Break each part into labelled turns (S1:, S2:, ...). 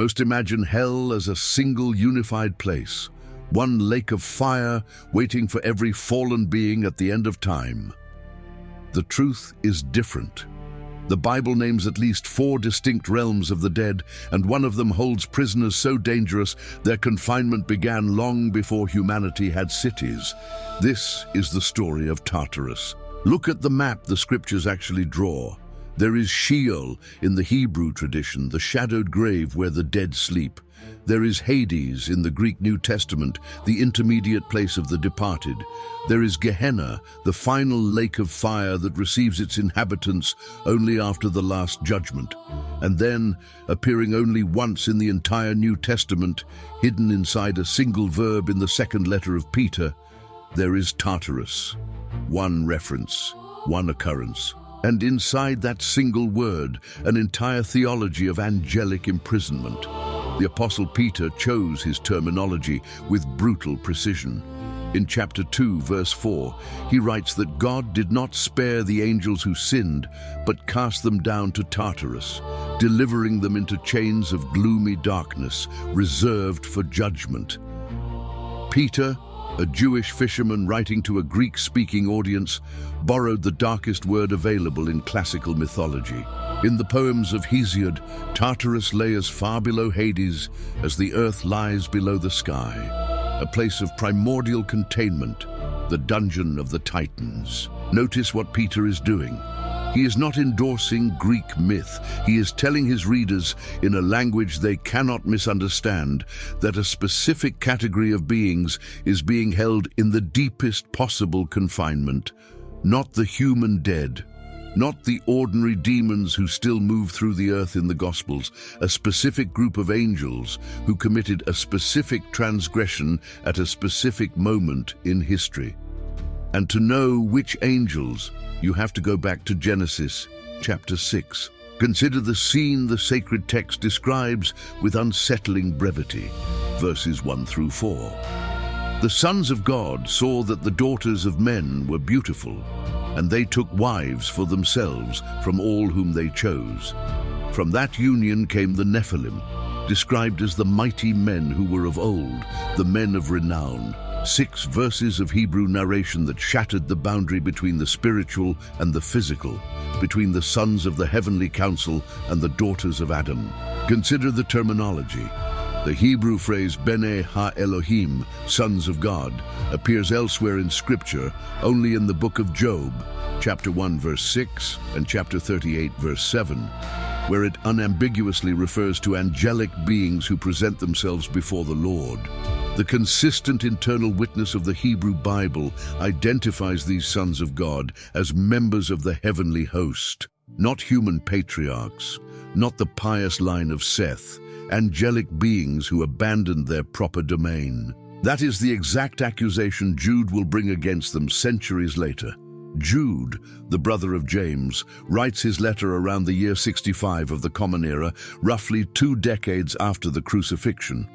S1: Most imagine hell as a single unified place, one lake of fire waiting for every fallen being at the end of time. The truth is different. The Bible names at least 4 distinct realms of the dead, and one of them holds prisoners so dangerous their confinement began long before humanity had cities. This is the story of Tartarus. Look at the map the scriptures actually draw. There is Sheol in the Hebrew tradition, the shadowed grave where the dead sleep. There is Hades in the Greek New Testament, the intermediate place of the departed. There is Gehenna, the final lake of fire that receives its inhabitants only after the Last Judgment. And then, appearing only once in the entire New Testament, hidden inside a single verb in the second letter of Peter, there is Tartarus. One reference, one occurrence. And inside that single word, an entire theology of angelic imprisonment. The Apostle Peter chose his terminology with brutal precision. In chapter 2, verse 4, he writes that God did not spare the angels who sinned, but cast them down to Tartarus, delivering them into chains of gloomy darkness, reserved for judgment. Peter, a Jewish fisherman writing to a Greek-speaking audience, borrowed the darkest word available in classical mythology. In the poems of Hesiod, Tartarus lay as far below Hades as the earth lies below the sky, a place of primordial containment, the dungeon of the Titans. Notice what Peter is doing. He is not endorsing Greek myth. He is telling his readers, in a language they cannot misunderstand, that a specific category of beings is being held in the deepest possible confinement, not the human dead, not the ordinary demons who still move through the earth in the Gospels, a specific group of angels who committed a specific transgression at a specific moment in history. And to know which angels, you have to go back to Genesis chapter 6. Consider the scene the sacred text describes with unsettling brevity, verses 1 through 4. The sons of God saw that the daughters of men were beautiful, and they took wives for themselves from all whom they chose. From that union came the Nephilim, described as the mighty men who were of old, the men of renown. 6 verses of Hebrew narration that shattered the boundary between the spiritual and the physical, between the sons of the heavenly council and the daughters of Adam. Consider the terminology. The Hebrew phrase Bene ha-Elohim, sons of God, appears elsewhere in Scripture only in the book of Job, chapter 1 verse 6 and chapter 38 verse 7, where it unambiguously refers to angelic beings who present themselves before the Lord. The consistent internal witness of the Hebrew Bible identifies these sons of God as members of the heavenly host, not human patriarchs, not the pious line of Seth, angelic beings who abandoned their proper domain. That is the exact accusation Jude will bring against them centuries later. Jude, the brother of James, writes his letter around the year 65 of the Common Era, roughly 2 decades after the crucifixion.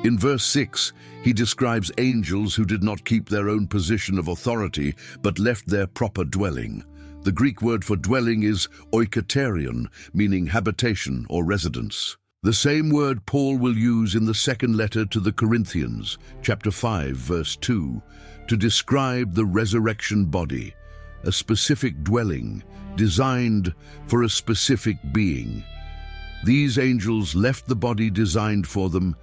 S1: In verse 6, he describes angels who did not keep their own position of authority, but left their proper dwelling. The Greek word for dwelling is oikaterion, meaning habitation or residence. The same word Paul will use in the second letter to the Corinthians, chapter 5, verse 2, to describe the resurrection body, a specific dwelling designed for a specific being. These angels left the body designed for them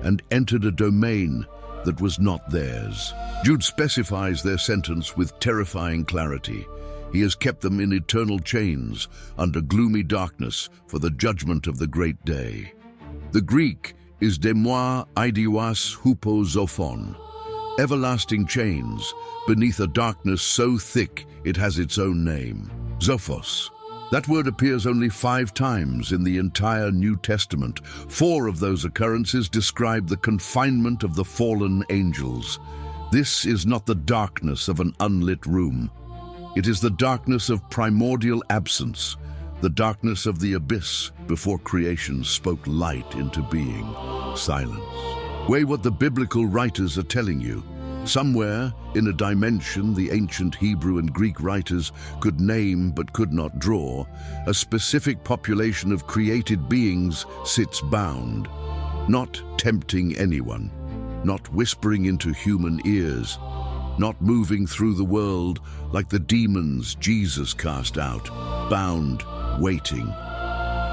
S1: and entered a domain that was not theirs. Jude specifies their sentence with terrifying clarity. He has kept them in eternal chains under gloomy darkness for the judgment of the great day. The Greek is demoi idiwas hupozophon, everlasting chains beneath a darkness so thick it has its own name, Zophos. That word appears only 5 times in the entire New Testament. 4 of those occurrences describe the confinement of the fallen angels. This is not the darkness of an unlit room. It is the darkness of primordial absence, the darkness of the abyss before creation spoke light into being. Silence. Weigh what the biblical writers are telling you. Somewhere, in a dimension the ancient Hebrew and Greek writers could name but could not draw, a specific population of created beings sits bound. not tempting anyone, not whispering into human ears, not moving through the world like the demons Jesus cast out, bound, waiting.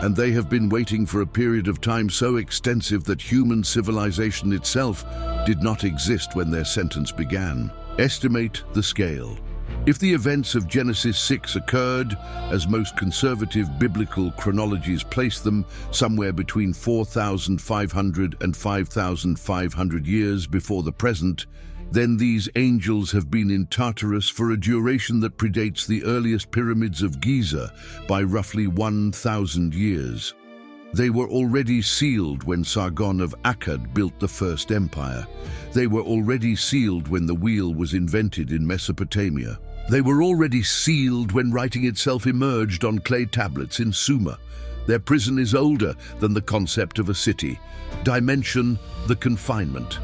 S1: And they have been waiting for a period of time so extensive that human civilization itself did not exist when their sentence began. Estimate the scale. If the events of Genesis 6 occurred, as most conservative biblical chronologies place them, somewhere between 4,500 and 5,500 years before the present, then these angels have been in Tartarus for a duration that predates the earliest pyramids of Giza by roughly 1,000 years. They were already sealed when Sargon of Akkad built the first empire. They were already sealed when the wheel was invented in Mesopotamia. They were already sealed when writing itself emerged on clay tablets in Sumer. Their prison is older than the concept of a city. Dimension, the confinement.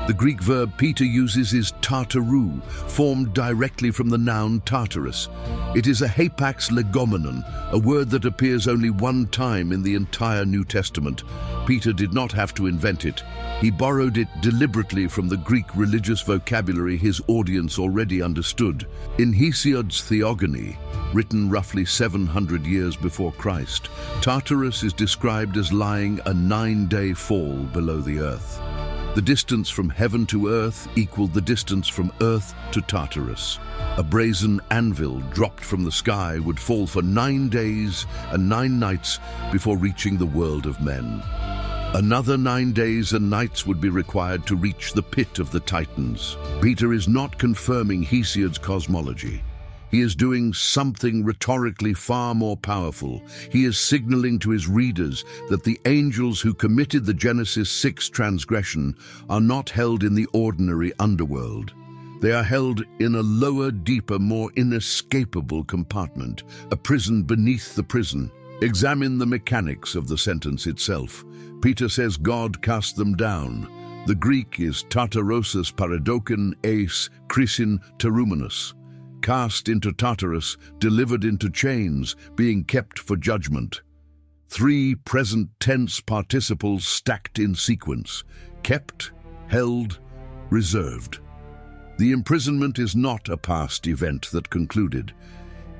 S1: The Greek verb Peter uses is tartaru, formed directly from the noun Tartarus. It is a hapax legomenon, a word that appears only one time in the entire New Testament. Peter did not have to invent it. He borrowed it deliberately from the Greek religious vocabulary his audience already understood. In Hesiod's Theogony, written roughly 700 years before Christ, Tartarus is described as lying a 9-day fall below the earth. The distance from heaven to earth equaled the distance from earth to Tartarus. A brazen anvil dropped from the sky would fall for 9 days and 9 nights before reaching the world of men. Another 9 days and nights would be required to reach the pit of the Titans. Peter is not confirming Hesiod's cosmology. He is doing something rhetorically far more powerful. He is signaling to his readers that the angels who committed the Genesis 6 transgression are not held in the ordinary underworld. They are held in a lower, deeper, more inescapable compartment, a prison beneath the prison. Examine the mechanics of the sentence itself. Peter says God cast them down. The Greek is tartarosis paradoken eis krisin terumenus. Cast into Tartarus, delivered into chains, being kept for judgment. 3 present tense participles stacked in sequence: kept, held, reserved. The imprisonment is not a past event that concluded.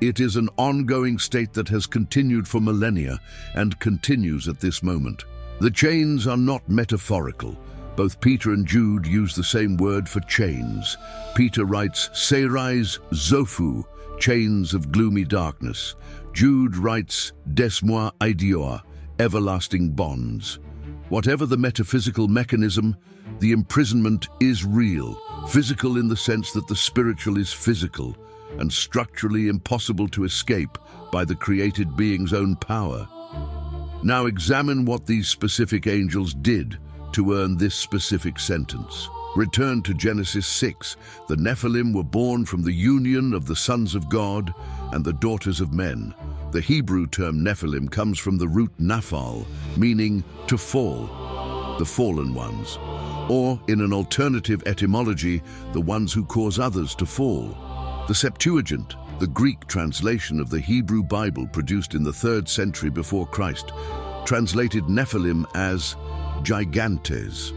S1: It is an ongoing state that has continued for millennia and continues at this moment. The chains are not metaphorical. Both Peter and Jude use the same word for chains. Peter writes, Serais Zophu, chains of gloomy darkness. Jude writes, Desmoi Idioa, everlasting bonds. Whatever the metaphysical mechanism, the imprisonment is real, physical in the sense that the spiritual is physical, and structurally impossible to escape by the created being's own power. Now examine what these specific angels did to earn this specific sentence. Return to Genesis 6. The Nephilim were born from the union of the sons of God and the daughters of men. The Hebrew term Nephilim comes from the root naphal, meaning to fall, the fallen ones, or in an alternative etymology, the ones who cause others to fall. The Septuagint, the Greek translation of the Hebrew Bible produced in the 3rd century before Christ, translated Nephilim as gigantes,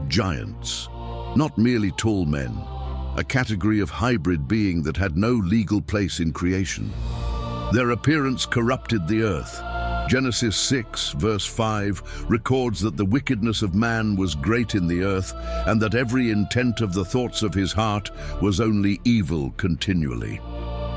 S1: giants, not merely tall men, a category of hybrid being that had no legal place in creation. Their appearance corrupted the earth. Genesis 6, verse 5, records that the wickedness of man was great in the earth, and that every intent of the thoughts of his heart was only evil continually.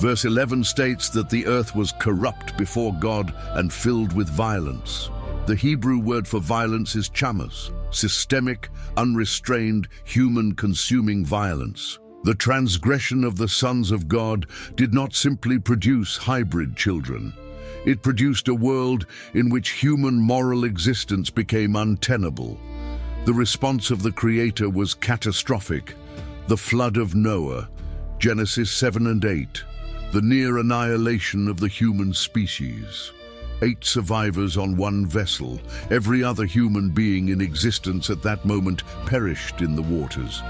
S1: Verse 11 states that the earth was corrupt before God and filled with violence. The Hebrew word for violence is chamas, systemic, unrestrained, human-consuming violence. The transgression of the sons of God did not simply produce hybrid children. It produced a world in which human moral existence became untenable. The response of the Creator was catastrophic. The flood of Noah, Genesis 7 and 8, the near annihilation of the human species. 8 survivors on one vessel. Every other human being in existence at that moment perished in the waters.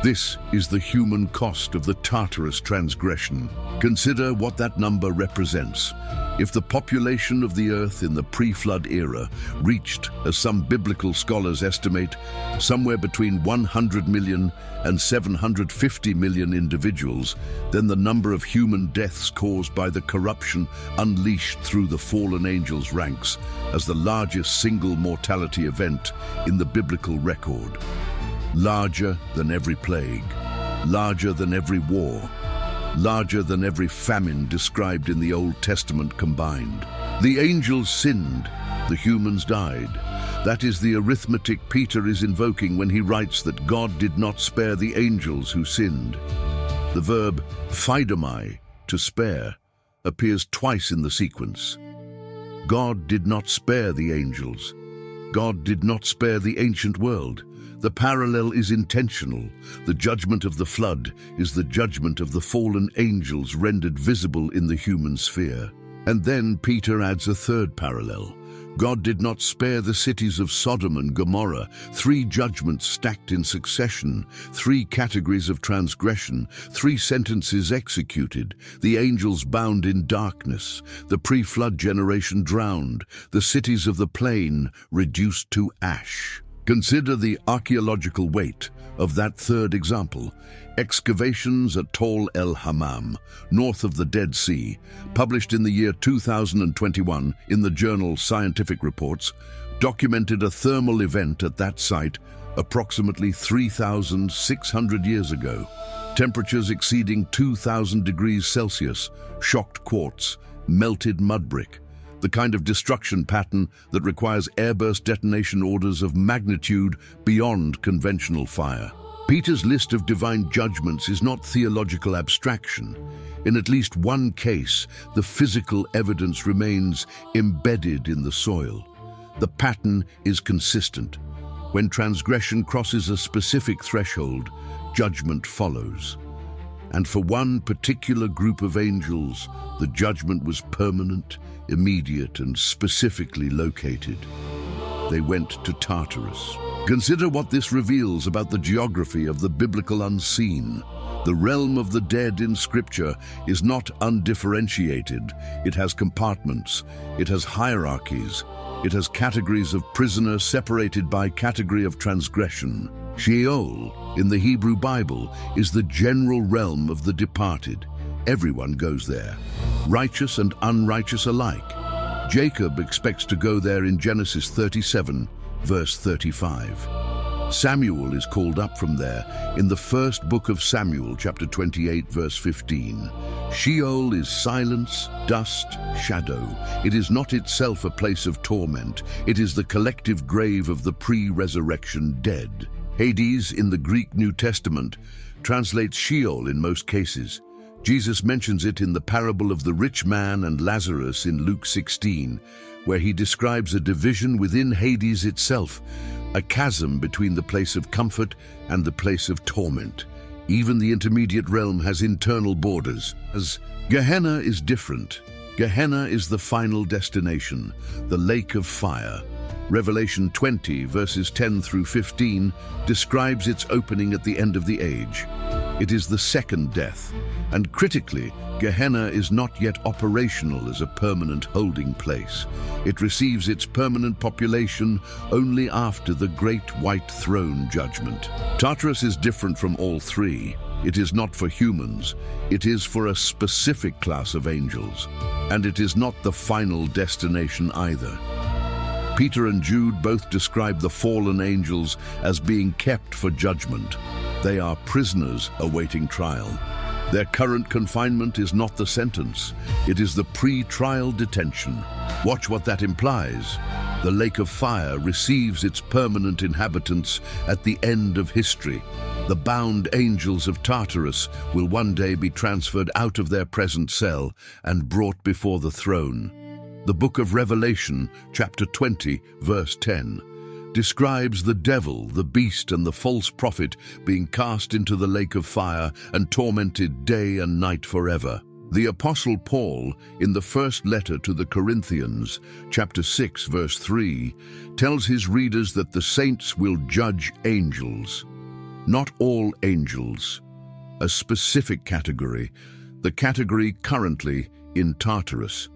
S1: This is the human cost of the Tartarus transgression. Consider what that number represents. If the population of the earth in the pre-flood era reached, as some biblical scholars estimate, somewhere between 100 million and 750 million individuals, then the number of human deaths caused by the corruption unleashed through the fallen angels ranks as the largest single mortality event in the biblical record. Larger than every plague, larger than every war, larger than every famine described in the Old Testament combined. The angels sinned, the humans died. That is the arithmetic Peter is invoking when he writes that God did not spare the angels who sinned. The verb phaidomai, to spare, appears twice in the sequence. God did not spare the angels. God did not spare the ancient world. The parallel is intentional. The judgment of the flood is the judgment of the fallen angels rendered visible in the human sphere. And then Peter adds a third parallel. God did not spare the cities of Sodom and Gomorrah, 3 judgments stacked in succession, 3 categories of transgression, 3 sentences executed, the angels bound in darkness, the pre-flood generation drowned, the cities of the plain reduced to ash. Consider the archaeological weight of that third example. Excavations at Tall El Hammam, north of the Dead Sea, published in the year 2021 in the journal Scientific Reports, documented a thermal event at that site approximately 3,600 years ago. Temperatures exceeding 2,000 degrees Celsius, shocked quartz, melted mud brick, the kind of destruction pattern that requires airburst detonation orders of magnitude beyond conventional fire. Peter's list of divine judgments is not theological abstraction. In at least one case, the physical evidence remains embedded in the soil. The pattern is consistent. When transgression crosses a specific threshold, judgment follows. And for one particular group of angels, the judgment was permanent, immediate, and specifically located. They went to Tartarus. Consider what this reveals about the geography of the biblical unseen. The realm of the dead in Scripture is not undifferentiated. It has compartments. It has hierarchies. It has categories of prisoner separated by category of transgression. Sheol, in the Hebrew Bible, is the general realm of the departed. Everyone goes there, righteous and unrighteous alike. Jacob expects to go there in Genesis 37, verse 35. Samuel is called up from there in the first book of Samuel, chapter 28, verse 15. Sheol is silence, dust, shadow. It is not itself a place of torment. It is the collective grave of the pre-resurrection dead. Hades, in the Greek New Testament, translates Sheol in most cases. Jesus mentions it in the parable of the rich man and Lazarus in Luke 16, where he describes a division within Hades itself, a chasm between the place of comfort and the place of torment. Even the intermediate realm has internal borders. As Gehenna is different. Gehenna is the final destination, the lake of fire. Revelation 20, verses 10 through 15, describes its opening at the end of the age. It is the second death, and critically, Gehenna is not yet operational as a permanent holding place. It receives its permanent population only after the Great White Throne judgment. Tartarus is different from all three. It is not for humans. It is for a specific class of angels. And it is not the final destination either. Peter and Jude both describe the fallen angels as being kept for judgment. They are prisoners awaiting trial. Their current confinement is not the sentence. It is the pre-trial detention. Watch what that implies. The lake of fire receives its permanent inhabitants at the end of history. The bound angels of Tartarus will one day be transferred out of their present cell and brought before the throne. The book of Revelation, chapter 20, verse 10, describes the devil, the beast, and the false prophet being cast into the lake of fire and tormented day and night forever. The Apostle Paul, in the first letter to the Corinthians, chapter 6, verse 3, tells his readers that the saints will judge angels. Not all angels. A specific category, the category currently in Tartarus.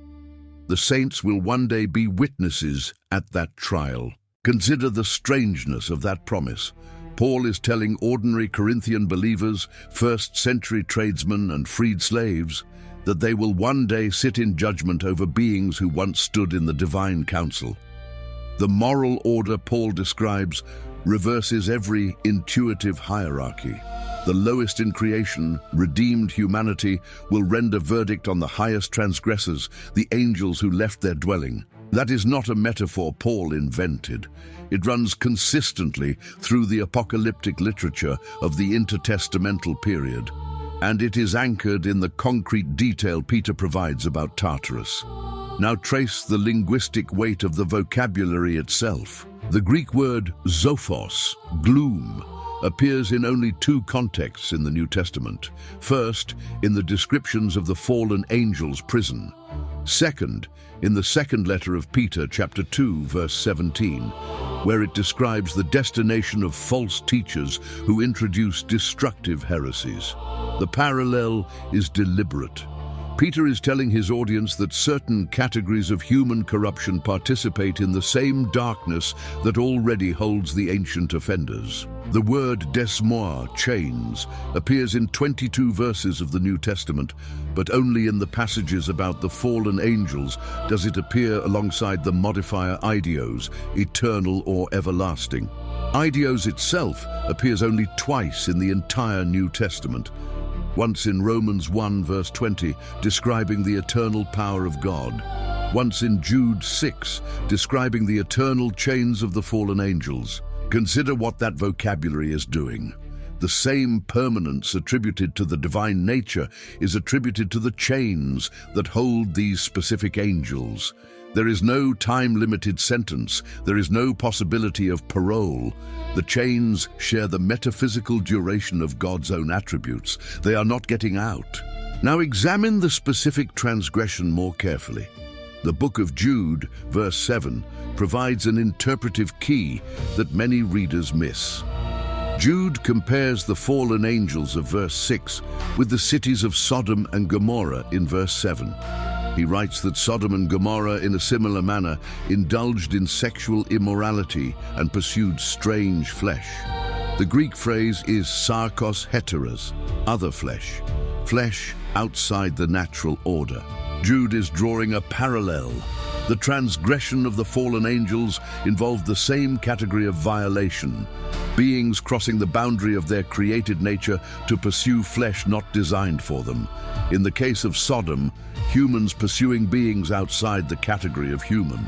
S1: The saints will one day be witnesses at that trial. Consider the strangeness of that promise. Paul is telling ordinary Corinthian believers, first-century tradesmen and freed slaves, that they will one day sit in judgment over beings who once stood in the divine council. The moral order Paul describes reverses every intuitive hierarchy. The lowest in creation, redeemed humanity, will render verdict on the highest transgressors, the angels who left their dwelling. That is not a metaphor Paul invented. It runs consistently through the apocalyptic literature of the intertestamental period, and it is anchored in the concrete detail Peter provides about Tartarus. Now trace the linguistic weight of the vocabulary itself. The Greek word zophos, gloom, appears in only two contexts in the New Testament. First, in the descriptions of the fallen angel's prison. Second, in the second letter of Peter, chapter 2, verse 17, where it describes the destination of false teachers who introduce destructive heresies. The parallel is deliberate. Peter is telling his audience that certain categories of human corruption participate in the same darkness that already holds the ancient offenders. The word desmoir, chains, appears in 22 verses of the New Testament, but only in the passages about the fallen angels does it appear alongside the modifier idios, eternal or everlasting. Idios itself appears only twice in the entire New Testament. Once in Romans 1 verse 20, describing the eternal power of God. Once in Jude 6, describing the eternal chains of the fallen angels. Consider what that vocabulary is doing. The same permanence attributed to the divine nature is attributed to the chains that hold these specific angels. There is no time-limited sentence. There is no possibility of parole. The chains share the metaphysical duration of God's own attributes. They are not getting out. Now examine the specific transgression more carefully. The book of Jude, verse 7, provides an interpretive key that many readers miss. Jude compares the fallen angels of verse 6 with the cities of Sodom and Gomorrah in verse 7. He writes that Sodom and Gomorrah, in a similar manner, indulged in sexual immorality and pursued strange flesh. The Greek phrase is sarkos heteros, other flesh, flesh outside the natural order. Jude is drawing a parallel. The transgression of the fallen angels involved the same category of violation, beings crossing the boundary of their created nature to pursue flesh not designed for them. In the case of Sodom, humans pursuing beings outside the category of human.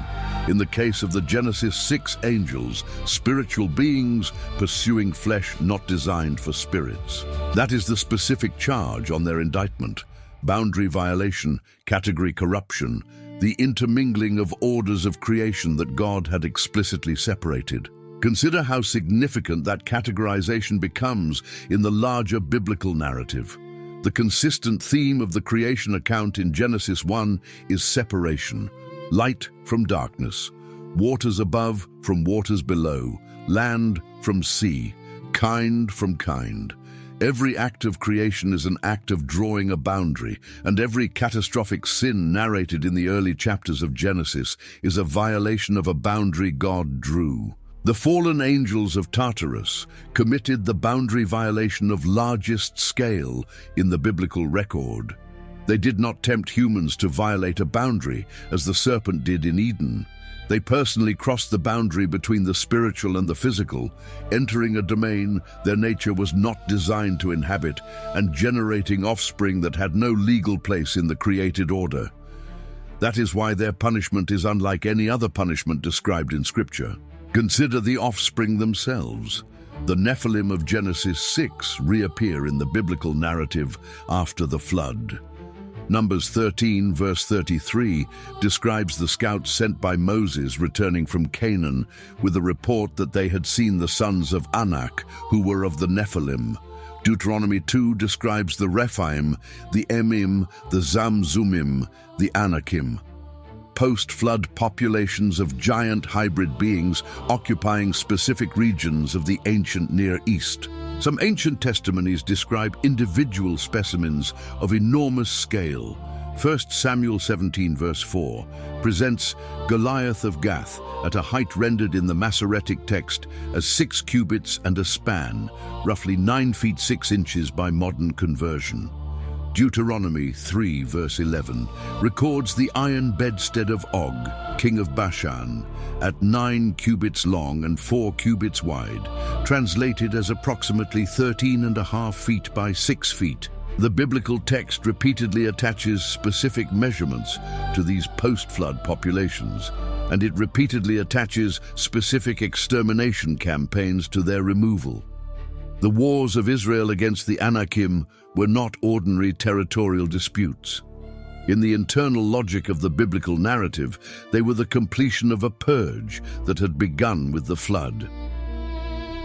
S1: In the case of the Genesis 6 angels, spiritual beings pursuing flesh not designed for spirits. That is the specific charge on their indictment. Boundary violation, category corruption, the intermingling of orders of creation that God had explicitly separated. Consider how significant that categorization becomes in the larger biblical narrative. The consistent theme of the creation account in Genesis 1 is separation, light from darkness, waters above from waters below, land from sea, kind from kind. Every act of creation is an act of drawing a boundary, and every catastrophic sin narrated in the early chapters of Genesis is a violation of a boundary God drew. The fallen angels of Tartarus committed the boundary violation of largest scale in the biblical record. They did not tempt humans to violate a boundary, as the serpent did in Eden. They personally crossed the boundary between the spiritual and the physical, entering a domain their nature was not designed to inhabit and generating offspring that had no legal place in the created order. That is why their punishment is unlike any other punishment described in Scripture. Consider the offspring themselves. The Nephilim of Genesis 6 reappear in the biblical narrative after the flood. Numbers 13, verse 33, describes the scouts sent by Moses returning from Canaan with a report that they had seen the sons of Anak, who were of the Nephilim. Deuteronomy 2 describes the Rephaim, the Emim, the Zamzumim, the Anakim. post-flood populations of giant hybrid beings occupying specific regions of the ancient Near East. Some ancient testimonies describe individual specimens of enormous scale. 1 Samuel 17 verse 4 presents Goliath of Gath at a height rendered in the Masoretic text as 6 cubits and a span, roughly 9 feet 6 inches by modern conversion. Deuteronomy 3 verse 11 records the iron bedstead of Og, king of Bashan, at 9 cubits long and 4 cubits wide, translated as approximately 13.5 feet by 6 feet. The biblical text repeatedly attaches specific measurements to these post-flood populations, and it repeatedly attaches specific extermination campaigns to their removal. The wars of Israel against the Anakim were not ordinary territorial disputes. In the internal logic of the biblical narrative, they were the completion of a purge that had begun with the flood.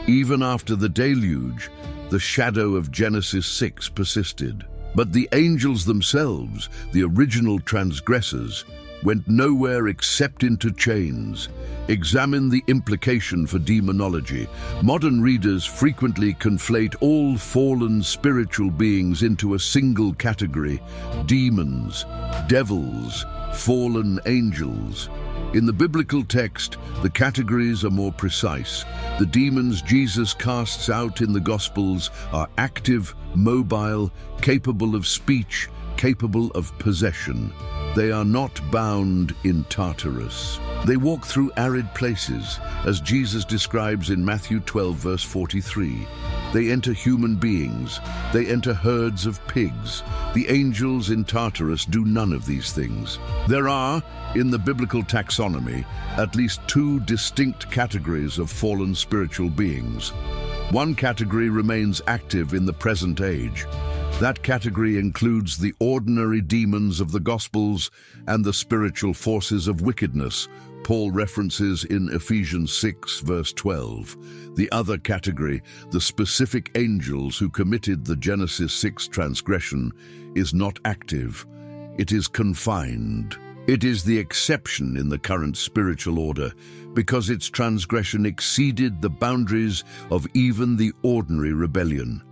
S1: Even after the deluge, the shadow of Genesis 6 persisted. But the angels themselves, the original transgressors, went nowhere except into chains. Examine the implication for demonology. Modern readers frequently conflate all fallen spiritual beings into a single category: demons, devils, fallen angels. In the biblical text, the categories are more precise. The demons Jesus casts out in the Gospels are active, mobile, capable of speech, capable of possession. They are not bound in Tartarus. They walk through arid places, as Jesus describes in Matthew 12 verse 43. They enter human beings. They enter herds of pigs. The angels in Tartarus do none of these things. There are, in the biblical taxonomy, at least 2 distinct categories of fallen spiritual beings. One category remains active in the present age. That category includes the ordinary demons of the Gospels and the spiritual forces of wickedness Paul references in Ephesians 6 verse 12. The other category, the specific angels who committed the Genesis 6 transgression, is not active. It is confined. It is the exception in the current spiritual order because its transgression exceeded the boundaries of even the ordinary rebellion.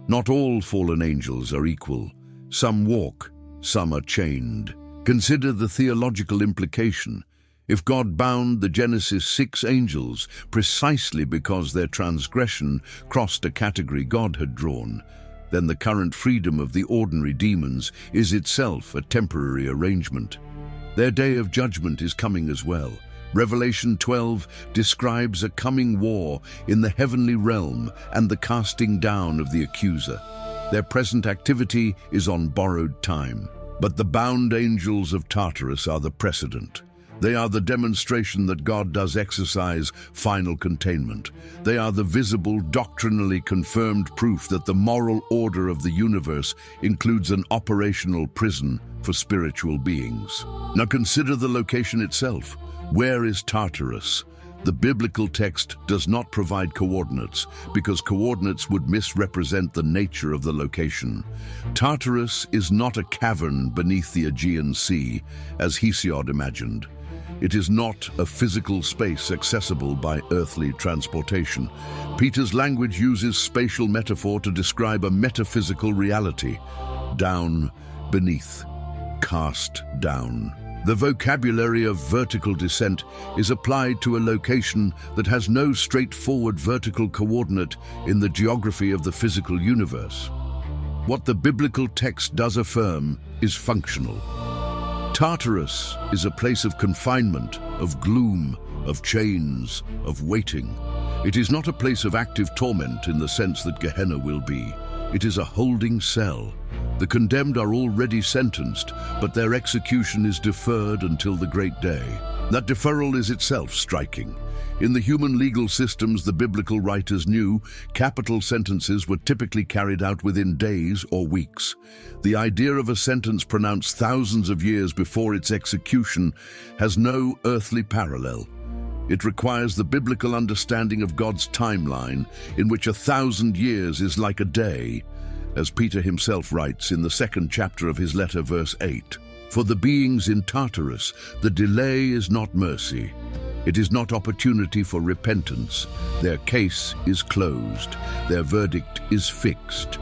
S1: Not all fallen angels are equal. Some walk, some are chained. Consider the theological implication. If God bound the Genesis 6 angels precisely because their transgression crossed a category God had drawn, then the current freedom of the ordinary demons is itself a temporary arrangement. Their day of judgment is coming as well. Revelation 12 describes a coming war in the heavenly realm and the casting down of the accuser. Their present activity is on borrowed time. But the bound angels of Tartarus are the precedent. They are the demonstration that God does exercise final containment. They are the visible, doctrinally confirmed proof that the moral order of the universe includes an operational prison for spiritual beings. Now consider the location itself. Where is Tartarus? The biblical text does not provide coordinates because coordinates would misrepresent the nature of the location. Tartarus is not a cavern beneath the Aegean Sea, as Hesiod imagined. It is not a physical space accessible by earthly transportation. Peter's language uses spatial metaphor to describe a metaphysical reality. Down, beneath, cast down. The vocabulary of vertical descent is applied to a location that has no straightforward vertical coordinate in the geography of the physical universe. What the biblical text does affirm is functional. Tartarus is a place of confinement, of gloom, of chains, of waiting. It is not a place of active torment in the sense that Gehenna will be. It is a holding cell. The condemned are already sentenced, but their execution is deferred until the great day. That deferral is itself striking. In the human legal systems the biblical writers knew, capital sentences were typically carried out within days or weeks. The idea of a sentence pronounced thousands of years before its execution has no earthly parallel. It requires the biblical understanding of God's timeline, in which 1,000 years is like a day, as Peter himself writes in the 2nd chapter of his letter, verse 8. For the beings in Tartarus, the delay is not mercy. It is not opportunity for repentance. Their case is closed. Their verdict is fixed.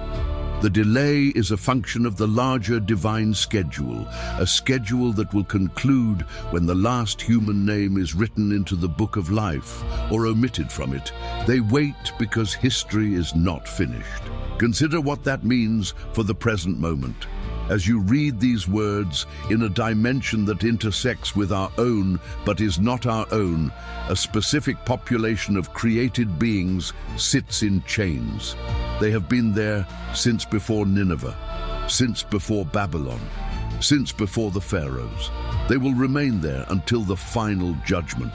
S1: The delay is a function of the larger divine schedule, a schedule that will conclude when the last human name is written into the book of life or omitted from it. They wait because history is not finished. Consider what that means for the present moment. As you read these words in a dimension that intersects with our own but is not our own, a specific population of created beings sits in chains. They have been there since before Nineveh, since before Babylon, since before the pharaohs. They will remain there until the final judgment.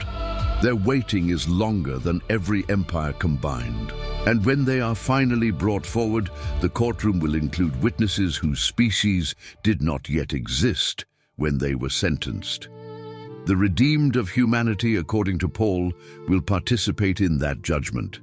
S1: Their waiting is longer than every empire combined. And when they are finally brought forward, the courtroom will include witnesses whose species did not yet exist when they were sentenced. The redeemed of humanity, according to Paul, will participate in that judgment.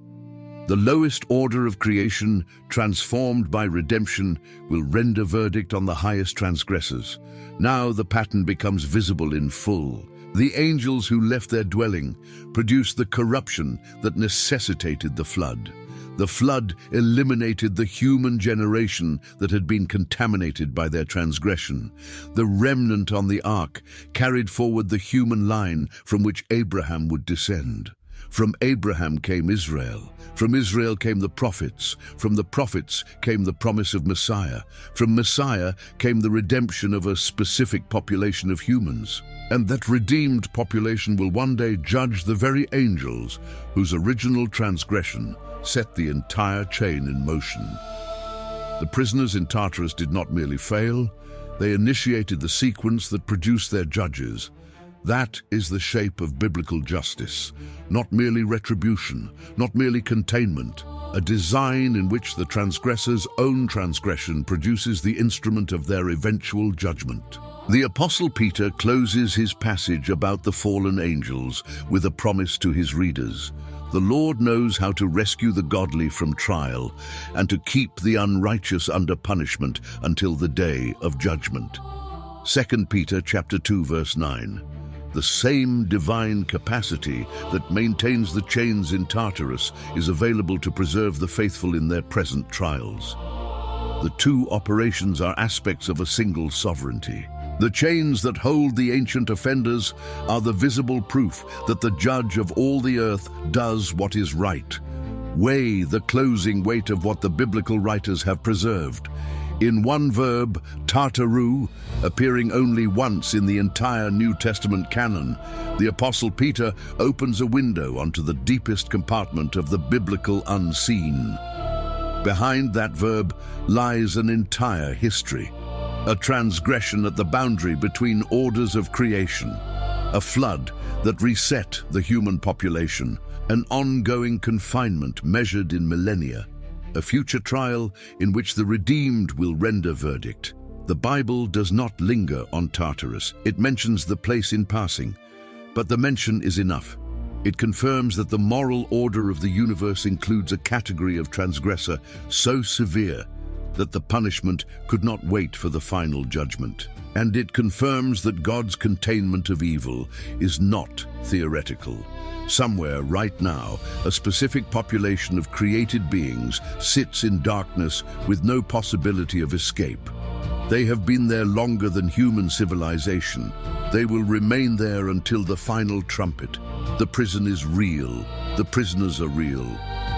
S1: The lowest order of creation, transformed by redemption, will render verdict on the highest transgressors. Now the pattern becomes visible in full. The angels who left their dwelling produced the corruption that necessitated the flood. The flood eliminated the human generation that had been contaminated by their transgression. The remnant on the ark carried forward the human line from which Abraham would descend. From Abraham came Israel. From Israel came the prophets. From the prophets came the promise of Messiah. From Messiah came the redemption of a specific population of humans. And that redeemed population will one day judge the very angels whose original transgression set the entire chain in motion. The prisoners in Tartarus did not merely fail, they initiated the sequence that produced their judges. That is the shape of biblical justice, not merely retribution, not merely containment, a design in which the transgressor's own transgression produces the instrument of their eventual judgment. The Apostle Peter closes his passage about the fallen angels with a promise to his readers. The Lord knows how to rescue the godly from trial and to keep the unrighteous under punishment until the day of judgment. 2 Peter chapter 2 verse 9. The same divine capacity that maintains the chains in Tartarus is available to preserve the faithful in their present trials. The two operations are aspects of a single sovereignty. The chains that hold the ancient offenders are the visible proof that the judge of all the earth does what is right. Weigh the closing weight of what the biblical writers have preserved. In one verb, TARTARUS, appearing only once in the entire New Testament canon, the Apostle Peter opens a window onto the deepest compartment of the biblical unseen. Behind that verb lies an entire history. A transgression at the boundary between orders of creation, a flood that reset the human population, an ongoing confinement measured in millennia, a future trial in which the redeemed will render verdict. The Bible does not linger on Tartarus. It mentions the place in passing, but the mention is enough. It confirms that the moral order of the universe includes a category of transgressor so severe that the punishment could not wait for the final judgment. And it confirms that God's containment of evil is not theoretical. Somewhere right now, a specific population of created beings sits in darkness with no possibility of escape. They have been there longer than human civilization. They will remain there until the final trumpet. The prison is real. The prisoners are real.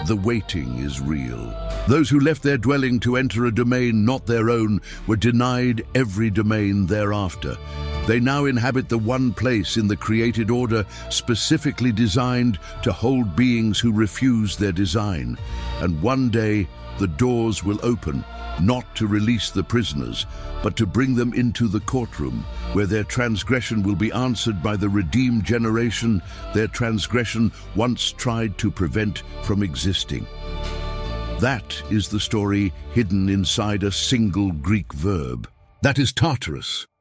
S1: The waiting is real. Those who left their dwelling to enter a domain not their own were denied every domain thereafter. They now inhabit the one place in the created order specifically designed to hold beings who refuse their design. And one day, the doors will open, not to release the prisoners, but to bring them into the courtroom, where their transgression will be answered by the redeemed generation their transgression once tried to prevent from existing. That is the story hidden inside a single Greek verb. That is Tartarus.